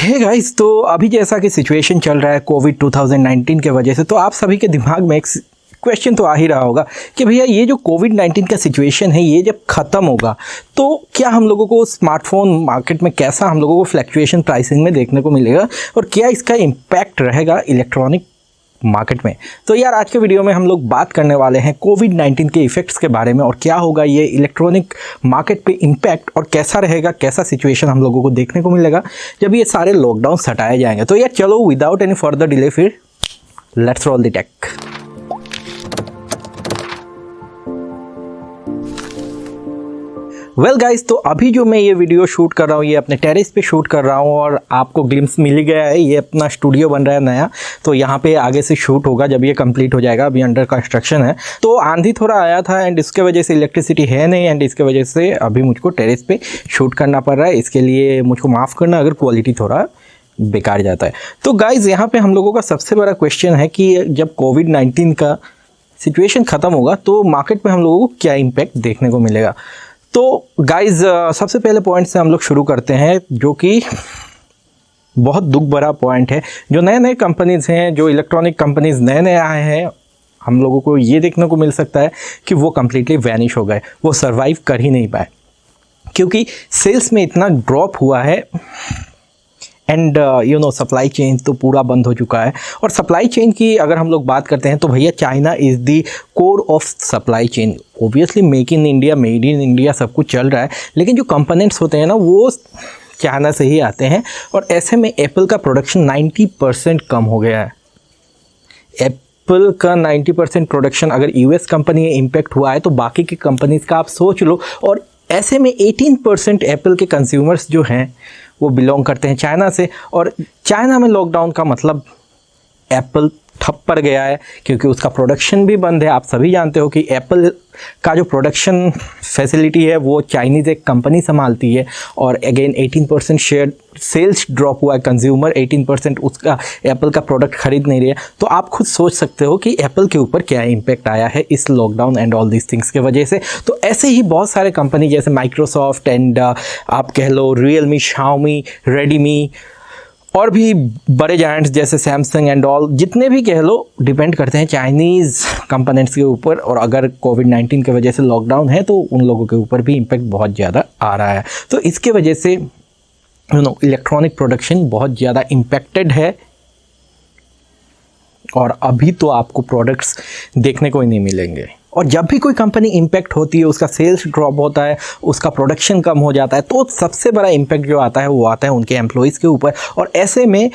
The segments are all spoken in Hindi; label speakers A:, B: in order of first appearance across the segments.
A: हे गाइस, तो अभी जैसा कि सिचुएशन चल रहा है कोविड 2019 के वजह से, तो आप सभी के दिमाग में एक क्वेश्चन तो आ ही रहा होगा कि भैया ये जो कोविड 19 का सिचुएशन है ये जब ख़त्म होगा तो क्या हम लोगों को स्मार्टफोन मार्केट में कैसा हम लोगों को फ्लक्चुएशन प्राइसिंग में देखने को मिलेगा और क्या इसका इम्पैक्ट रहेगा इलेक्ट्रॉनिक मार्केट में। तो यार आज के वीडियो में हम लोग बात करने वाले हैं कोविड 19 के इफ़ेक्ट्स के बारे में और क्या होगा ये इलेक्ट्रॉनिक मार्केट पे इम्पैक्ट और कैसा रहेगा, कैसा सिचुएशन हम लोगों को देखने को मिलेगा जब ये सारे लॉकडाउन हटाए जाएंगे। तो यार चलो विदाउट एनी फर्दर डिले फिर let's roll the take. Well guys, तो अभी जो मैं ये वीडियो शूट कर रहा हूँ ये अपने टेरेस पे शूट कर रहा हूँ और आपको ग्लिम्स मिल ही गया है। ये अपना स्टूडियो बन रहा है नया, तो यहाँ पे आगे से शूट होगा जब ये कंप्लीट हो जाएगा। अभी अंडर कंस्ट्रक्शन है, तो आंधी थोड़ा आया था एंड इसके वजह से इलेक्ट्रिसिटी है नहीं एंड इसके वजह से अभी मुझको टेरेस पे शूट करना पड़ रहा है। इसके लिए मुझको माफ़ करना अगर क्वालिटी थोड़ा बेकार जाता है। तो गाइज़ यहाँ पर हम लोगों का सबसे बड़ा क्वेश्चन है कि जब कोविड 19 का सिचुएशन ख़त्म होगा तो मार्केट में हम लोगों को क्या इम्पैक्ट देखने को मिलेगा। तो गाइज़ सबसे पहले पॉइंट से हम लोग शुरू करते हैं जो कि बहुत दुख भरा पॉइंट है। जो नए नए कंपनीज़ हैं, जो इलेक्ट्रॉनिक कंपनीज़ नए नए आए हैं, हम लोगों को ये देखने को मिल सकता है कि वो कम्प्लीटली वैनिश हो गए, वो सर्वाइव कर ही नहीं पाए क्योंकि सेल्स में इतना ड्रॉप हुआ है एंड सप्लाई चेन तो पूरा बंद हो चुका है। और सप्लाई चेन की अगर हम लोग बात करते हैं तो भैया China is the core of supply chain. Obviously make in India, made in India सब कुछ चल रहा है, लेकिन जो कंपोनेंट्स होते हैं ना वो चाइना से ही आते हैं। और ऐसे में एप्पल का प्रोडक्शन 90% कम हो गया है। एप्पल का 90% प्रोडक्शन अगर यूएस कंपनी इम्पैक्ट हुआ है तो बाकी की कंपनीज़ का आप सोच लो। और ऐसे में 18% एप्पल के कंज्यूमर्स जो हैं वो बिलोंग करते हैं चाइना से। और चाइना में लॉकडाउन का मतलब एप्पल ठप पड़ गया है क्योंकि उसका प्रोडक्शन भी बंद है। आप सभी जानते हो कि एप्पल का जो प्रोडक्शन फैसिलिटी है वो चाइनीज़ एक कंपनी संभालती है। और अगेन 18% शेयर सेल्स ड्रॉप हुआ है, कंज्यूमर 18% उसका एप्पल का प्रोडक्ट खरीद नहीं रहे। तो आप खुद सोच सकते हो कि एप्पल के ऊपर क्या इम्पैक्ट आया है इस lockdown and all these things के वजह से। तो ऐसे ही बहुत सारे कंपनी जैसे माइक्रोसॉफ्ट एंड आप कह लो रियलमी, शाओमी, रेडमी और भी बड़े जायंट्स जैसे सैमसंग एंड ऑल, जितने भी कह लो डिपेंड करते हैं चाइनीज़ कंपोनेंट्स के ऊपर। और अगर कोविड 19 की वजह से लॉकडाउन है तो उन लोगों के ऊपर भी इम्पैक्ट बहुत ज़्यादा आ रहा है। तो इसके वजह से इलेक्ट्रॉनिक प्रोडक्शन बहुत ज़्यादा इम्पैक्टेड है और अभी तो आपको प्रोडक्ट्स देखने को ही नहीं मिलेंगे। और जब भी कोई कंपनी इम्पैक्ट होती है, उसका सेल्स ड्रॉप होता है, उसका प्रोडक्शन कम हो जाता है, तो सबसे बड़ा इम्पैक्ट जो आता है वो आता है उनके एम्प्लॉइज़ के ऊपर। और ऐसे में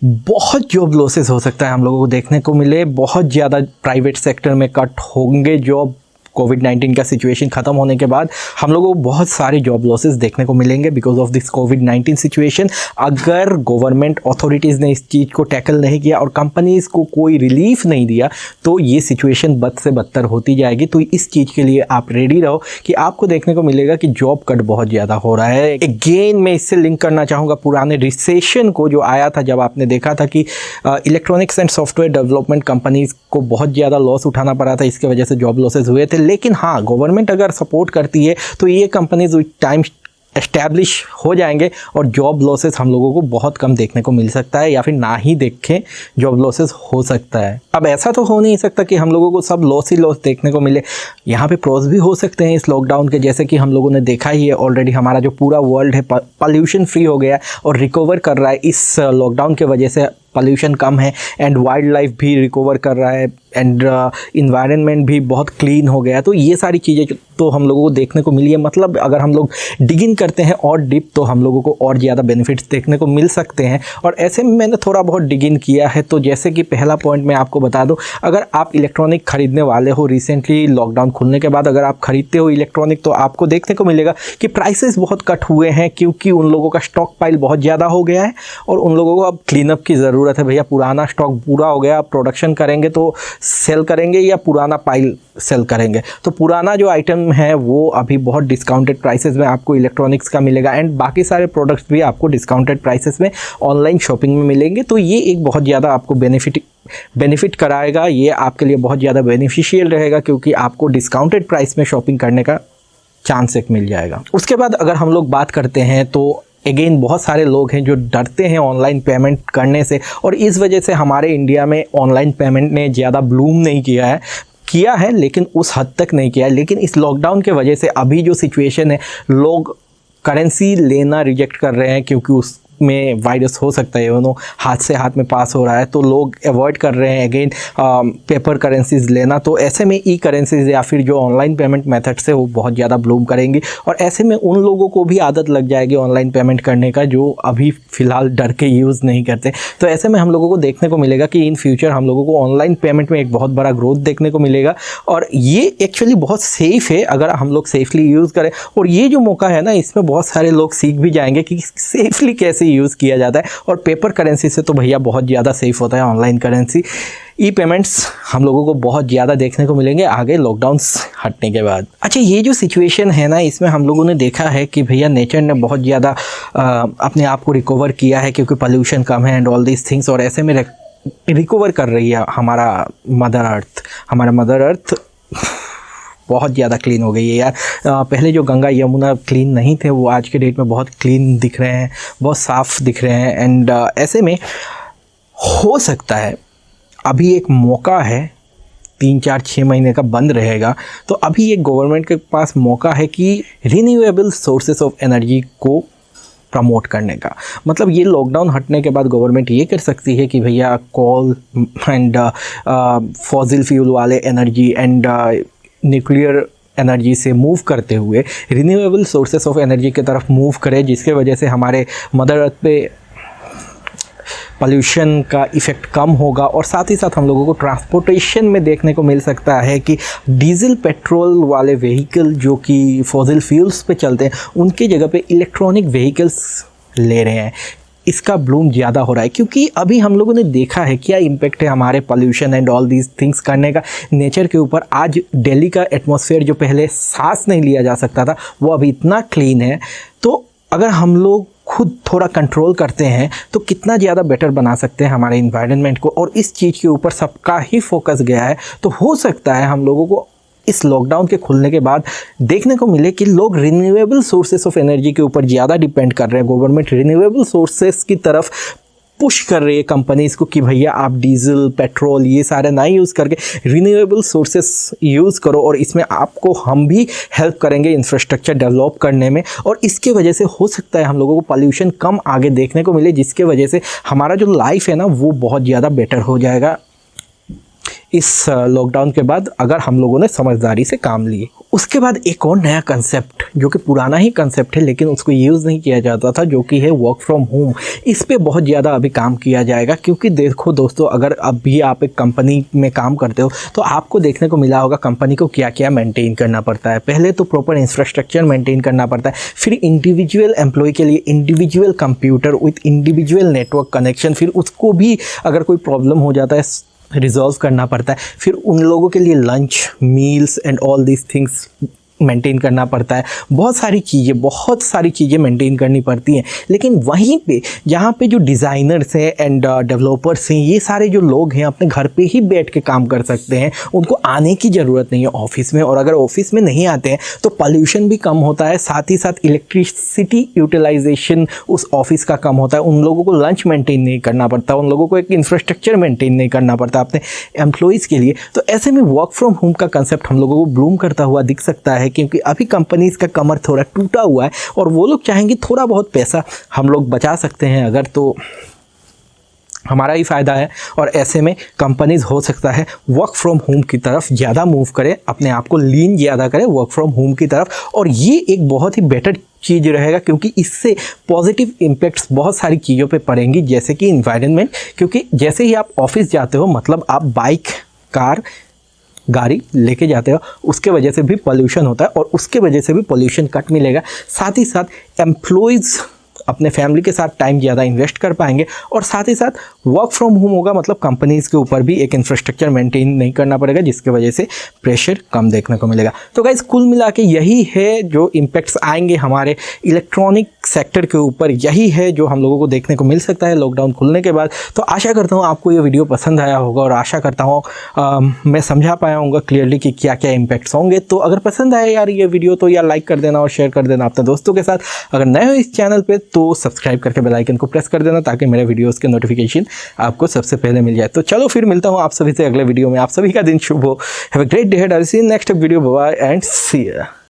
A: बहुत जॉब लॉसेस हो सकता है हम लोगों को देखने को मिले। बहुत ज़्यादा प्राइवेट सेक्टर में कट होंगे जॉब। कोविड 19 का सिचुएशन ख़त्म होने के बाद हम लोगों को बहुत सारे जॉब लॉसेस देखने को मिलेंगे because of this Covid 19 situation. अगर गवर्नमेंट अथॉरिटीज़ ने इस चीज़ को टैकल नहीं किया और कंपनीज़ को कोई रिलीफ नहीं दिया तो ये सिचुएशन बद से बदतर होती जाएगी। तो इस चीज़ के लिए आप रेडी रहो कि आपको देखने को मिलेगा कि जॉब कट बहुत ज़्यादा हो रहा है। अगेन मैं इससे लिंक करना चाहूँगा पुराने रिसेशन को जो आया था, जब आपने देखा था कि electronics and software development companies को बहुत ज़्यादा लॉस उठाना पड़ा था, इसके वजह से जॉब लॉसेज हुए थे। लेकिन हाँ, गवर्नमेंट अगर सपोर्ट करती है तो ये कंपनीज विद टाइम एस्टैब्लिश हो जाएंगे और जॉब लॉसेस हम लोगों को बहुत कम देखने को मिल सकता है या फिर ना ही देखें जॉब लॉसेस हो सकता है। अब ऐसा तो हो नहीं सकता कि हम लोगों को सब लॉस ही लॉस देखने को मिले। यहाँ पे प्रोस भी हो सकते हैं इस लॉकडाउन के, जैसे कि हम लोगों ने देखा ही है ऑलरेडी। हमारा जो पूरा वर्ल्ड है पॉल्यूशन फ्री हो गया और रिकवर कर रहा है इस लॉकडाउन के वजह से। पॉल्यूशन कम है एंड वाइल्ड लाइफ भी रिकवर कर रहा है एंड इन्वायरमेंट भी बहुत क्लीन हो गया। तो ये सारी चीज़ें तो हम लोगों को देखने को मिली है। मतलब अगर हम लोग डिगिन करते हैं और डीप तो हम लोगों को और ज़्यादा बेनिफिट्स देखने को मिल सकते हैं। और ऐसे में मैंने थोड़ा बहुत डिगिन किया है। तो जैसे कि पहला पॉइंट मैं आपको बता दूं, अगर आप इलेक्ट्रॉनिक ख़रीदने वाले हो, रिसेंटली लॉकडाउन खुलने के बाद अगर आप ख़रीदते हो इलेक्ट्रॉनिक तो आपको देखने को मिलेगा कि प्राइसेस बहुत कट हुए हैं क्योंकि उन लोगों का स्टॉक पाइल बहुत ज़्यादा हो गया है और उन लोगों को अब क्लीनअप की ज़रूरत है। भैया पुराना स्टॉक पूरा हो गया, प्रोडक्शन करेंगे तो सेल करेंगे या पुराना पाइल सेल करेंगे। तो पुराना जो आइटम है वो अभी बहुत डिस्काउंटेड प्राइसेस में आपको इलेक्ट्रॉनिक्स का मिलेगा एंड बाकी सारे प्रोडक्ट्स भी आपको डिस्काउंटेड प्राइसेस में ऑनलाइन शॉपिंग में मिलेंगे। तो ये एक बहुत ज़्यादा आपको बेनिफिट कराएगा। ये आपके लिए बहुत ज़्यादा बेनिफिशियल रहेगा क्योंकि आपको डिस्काउंटेड प्राइस में शॉपिंग करने का चांस एक मिल जाएगा। उसके बाद अगर हम लोग बात करते हैं तो अगेन बहुत सारे लोग हैं जो डरते हैं ऑनलाइन पेमेंट करने से, और इस वजह से हमारे इंडिया में ऑनलाइन पेमेंट ने ज़्यादा ब्लूम नहीं किया है लेकिन उस हद तक नहीं किया है। लेकिन इस लॉकडाउन के वजह से अभी जो सिचुएशन है, लोग करेंसी लेना रिजेक्ट कर रहे हैं क्योंकि उसमें वायरस हो सकता है, हाथ से हाथ में पास हो रहा है, तो लोग अवॉइड कर रहे हैं अगेन पेपर करेंसीज लेना। तो ऐसे में ई करेंसीज या फिर जो ऑनलाइन पेमेंट मेथड्स है वो बहुत ज़्यादा ब्लूम करेंगी, और ऐसे में उन लोगों को भी आदत लग जाएगी ऑनलाइन पेमेंट करने का जो अभी फ़िलहाल डर के यूज़ नहीं करते। तो ऐसे में हम लोगों को देखने को मिलेगा कि इन फ्यूचर हम लोगों को ऑनलाइन पेमेंट में एक बहुत बड़ा ग्रोथ देखने को मिलेगा, और ये एक्चुअली बहुत सेफ़ है अगर हम लोग सेफली यूज़ करें। और ये जो मौका है ना, इसमें बहुत सारे लोग सीख भी जाएंगे कि सेफली कैसे यूज़ किया जाता है, और पेपर करेंसी से तो भैया बहुत ज़्यादा सेफ होता है ऑनलाइन करेंसी। ई पेमेंट्स हम लोगों को बहुत ज़्यादा देखने को मिलेंगे आगे लॉकडाउन्स हटने के बाद। अच्छा, ये जो सिचुएशन है ना, इसमें हम लोगों ने देखा है कि भैया नेचर ने बहुत ज़्यादा अपने आप को रिकवर किया है क्योंकि पोल्यूशन कम है एंड ऑल दीज थिंग्स, और ऐसे में रिकवर कर रही है हमारा मदर अर्थ बहुत ज़्यादा क्लीन हो गई है यार। पहले जो गंगा यमुना क्लीन नहीं थे वो आज के डेट में बहुत क्लीन दिख रहे हैं, बहुत साफ़ दिख रहे हैं। एंड ऐसे में हो सकता है अभी एक मौका है, 3-4-6 महीने का बंद रहेगा, तो अभी एक गवर्नमेंट के पास मौका है कि रिन्यूएबल सोर्सेस ऑफ एनर्जी को प्रमोट करने का। मतलब ये लॉकडाउन हटने के बाद गवर्नमेंट ये कर सकती है कि भैया कोल एंड फॉसिल फ्यूल वाले एनर्जी एंड न्यूक्लियर एनर्जी से मूव करते हुए रिन्यूएबल सोर्सेस ऑफ एनर्जी की तरफ मूव करे, जिसके वजह से हमारे मदर अर्थ पे पोल्यूशन का इफ़ेक्ट कम होगा। और साथ ही साथ हम लोगों को ट्रांसपोर्टेशन में देखने को मिल सकता है कि डीजल पेट्रोल वाले व्हीकल जो कि फॉसिल फ्यूल्स पे चलते हैं उनकी जगह पे इलेक्ट्रॉनिक व्हीकल्स ले रहे हैं। इसका ब्लूम ज़्यादा हो रहा है क्योंकि अभी हम लोगों ने देखा है क्या इम्पेक्ट है हमारे pollution and all these things करने का नेचर के ऊपर। आज दिल्ली का एटमॉस्फेयर जो पहले सांस नहीं लिया जा सकता था वो अभी इतना क्लीन है, तो अगर हम लोग खुद थोड़ा कंट्रोल करते हैं तो कितना ज़्यादा बेटर बना सकते हैं हमारे इन्वायरमेंट को। और इस चीज़ के ऊपर सबका ही फोकस गया है, तो हो सकता है हम लोगों को इस लॉकडाउन के खुलने के बाद देखने को मिले कि लोग रिन्यूएबल सोर्सेस ऑफ एनर्जी के ऊपर ज़्यादा डिपेंड कर रहे हैं। गवर्नमेंट रिन्यूएबल सोर्सेस की तरफ पुश कर रही है कंपनीज़ को कि भैया आप डीजल पेट्रोल ये सारे ना यूज़ करके रिन्यूएबल सोर्सेस यूज़ करो, और इसमें आपको हम भी हेल्प करेंगे इंफ्रास्ट्रक्चर डेवलप करने में। और इसके वजह से हो सकता है हम लोगों को पोल्यूशन कम आगे देखने को मिले, जिसके वजह से हमारा जो लाइफ है ना वो बहुत ज़्यादा बेटर हो जाएगा इस लॉकडाउन के बाद, अगर हम लोगों ने समझदारी से काम लिए। उसके बाद एक और नया कंसेप्ट जो कि पुराना ही कंसेप्ट है लेकिन उसको यूज़ नहीं किया जाता था, जो कि है वर्क फ्रॉम होम। इस पे बहुत ज़्यादा अभी काम किया जाएगा क्योंकि देखो दोस्तों, अगर अभी आप एक कंपनी में काम करते हो तो आपको देखने को मिला होगा कंपनी को क्या क्या मेंटेन करना पड़ता है। पहले तो प्रॉपर इंफ्रास्ट्रक्चर मेंटेन करना पड़ता है, फिर इंडिविजुअल एम्प्लॉय के लिए individual computer with individual network connection, फिर उसको भी अगर कोई प्रॉब्लम हो जाता है रिजॉल्व करना पड़ता है, फिर उन लोगों के लिए lunch meals and all these things maintain करना पड़ता है। बहुत सारी चीज़ें मेंटेन करनी पड़ती हैं। लेकिन वहीं पे जहाँ पे जो डिज़ाइनर्स हैं एंड डेवलपर्स हैं, ये सारे जो लोग हैं अपने घर पे ही बैठ के काम कर सकते हैं, उनको आने की ज़रूरत नहीं है ऑफिस में। और अगर ऑफिस में नहीं आते हैं तो पॉल्यूशन भी कम होता है, साथ ही साथ इलेक्ट्रिसिटी यूटिलाइजेशन उस ऑफिस का कम होता है। उन लोगों को लंच मेंटेन नहीं करना पड़ता, उन लोगों को एक इंफ्रास्ट्रक्चर मेंटेन नहीं करना पड़ता अपने एम्प्लॉयज़ के लिए। तो ऐसे में वर्क फ्रॉम होम का कंसेप्ट हम लोगों को ब्लूम करता हुआ दिख सकता है, क्योंकि अभी कंपनीज का कमर थोड़ा टूटा हुआ है और वो लोग चाहेंगे थोड़ा बहुत पैसा हम लोग बचा सकते हैं अगर, तो हमारा ही फ़ायदा है। और ऐसे में कंपनीज हो सकता है वर्क फ्रॉम होम की तरफ ज़्यादा मूव करें, अपने आप को लीन ज़्यादा करें वर्क फ्रॉम होम की तरफ। और ये एक बहुत ही बेटर चीज़ रहेगा क्योंकि इससे पॉजिटिव इम्पैक्ट्स बहुत सारी चीज़ों पे पड़ेंगी, जैसे कि इन्वायरमेंट। क्योंकि जैसे ही आप ऑफिस जाते हो, मतलब आप बाइक कार गाड़ी लेके जाते हो, उसके वजह से भी पोल्यूशन होता है और उसके वजह से भी पोल्यूशन कट मिलेगा। साथ ही साथ एम्प्लॉयज़ अपने फैमिली के साथ टाइम ज़्यादा इन्वेस्ट कर पाएंगे, और साथ ही साथ वर्क फ्रॉम होम होगा, मतलब कंपनीज़ के ऊपर भी एक इंफ्रास्ट्रक्चर मेंटेन नहीं करना पड़ेगा, जिसके वजह से प्रेशर कम देखने को मिलेगा। तो गाइस, कुल मिला के यही है जो इम्पैक्ट्स आएंगे हमारे इलेक्ट्रॉनिक सेक्टर के ऊपर, यही है जो हम लोगों को देखने को मिल सकता है लॉकडाउन खुलने के बाद। तो आशा करता हूँ आपको ये वीडियो पसंद आया होगा और आशा करता हूँ मैं समझा पाया हूँ क्लियरली कि क्या क्या इम्पैक्ट्स होंगे। तो अगर पसंद आए यार ये वीडियो तो यार लाइक कर देना और शेयर कर देना अपने दोस्तों के साथ। अगर नए हो इस चैनल पर तो सब्सक्राइब करके बेल आइकन को प्रेस कर देना ताकि मेरे वीडियोस के नोटिफिकेशन आपको सबसे पहले मिल जाए। तो चलो फिर मिलता हूँ आप सभी से अगले वीडियो में। आप सभी का दिन शुभ हो। Have a great day ahead. I will see you next video. Bye and see you.